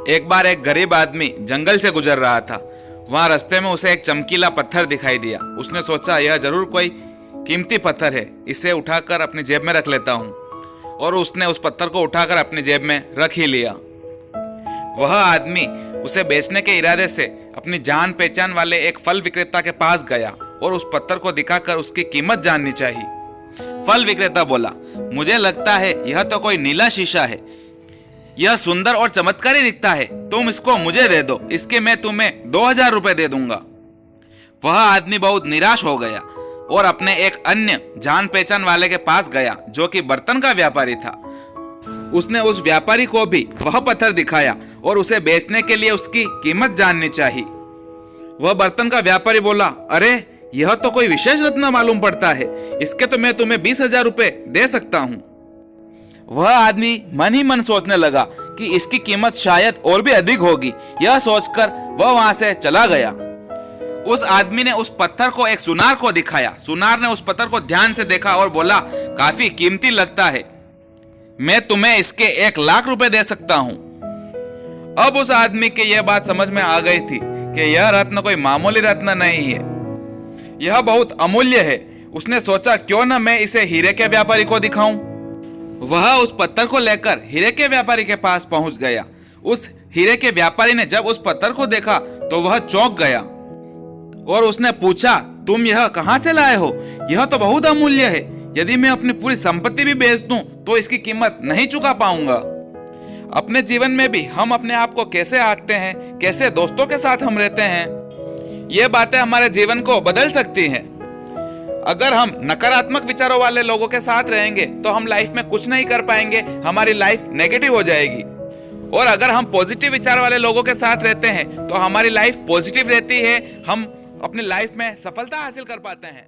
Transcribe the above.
एक बार एक गरीब आदमी जंगल से गुजर रहा था। वहां रास्ते में उसे एक चमकीला पत्थर दिखाई दिया। उसने सोचा यह जरूर कोई कीमती पत्थर है, इसे उठाकर अपनी जेब में रख लेता हूँ। और उसने उस पत्थर को उठाकर अपनी जेब में रख ही लिया। वह आदमी उसे बेचने के इरादे से अपनी जान पहचान वाले एक फल विक्रेता के पास गया और उस पत्थर को दिखाकर उसकी कीमत जाननी चाहिए। फल विक्रेता बोला, मुझे लगता है यह तो कोई नीला शीशा है। यह सुंदर और चमत्कारी दिखता है, तुम इसको मुझे दे दो, इसके मैं तुम्हें 2000 रुपए दे दूंगा। वह आदमी बहुत निराश हो गया और अपने एक अन्य जान पहचान वाले के पास गया जो कि बर्तन का व्यापारी था। उसने उस व्यापारी को भी वह पत्थर दिखाया और उसे बेचने के लिए उसकी कीमत जाननी चाहिए। वह बर्तन का व्यापारी बोला, अरे यह तो कोई विशेष रत्न मालूम पड़ता है, इसके तो मैं तुम्हें 20,000 रुपए दे सकता हूं। वह आदमी मन ही मन सोचने लगा कि इसकी कीमत शायद और भी अधिक होगी। यह सोचकर वह वहां से चला गया। उस आदमी ने उस पत्थर को एक सुनार को दिखाया। सुनार ने उस पत्थर को ध्यान से देखा और बोला, काफी कीमती लगता है, मैं तुम्हें इसके 1,00,000 रुपए दे सकता हूं। अब उस आदमी के यह बात समझ में आ गई थी कि यह रत्न कोई मामूली रत्न नहीं है, यह बहुत अमूल्य है। उसने सोचा, क्यों न मैं इसे हीरे के व्यापारी को दिखाऊं। वह उस पत्थर को लेकर हीरे के व्यापारी के पास पहुंच गया। उस हीरे के व्यापारी ने जब उस पत्थर को देखा तो वह चौंक गया और उसने पूछा, तुम यह कहां से लाए हो? यह तो बहुत अमूल्य है, यदि मैं अपनी पूरी संपत्ति भी बेच दूं तो इसकी कीमत नहीं चुका पाऊंगा। अपने जीवन में भी हम अपने आप को कैसे आंकते हैं, कैसे दोस्तों के साथ हम रहते हैं, ये बातें हमारे जीवन को बदल सकती हैं। अगर हम नकारात्मक विचारों वाले लोगों के साथ रहेंगे तो हम लाइफ में कुछ नहीं कर पाएंगे, हमारी लाइफ नेगेटिव हो जाएगी। और अगर हम पॉजिटिव विचार वाले लोगों के साथ रहते हैं तो हमारी लाइफ पॉजिटिव रहती है, हम अपनी लाइफ में सफलता हासिल कर पाते हैं।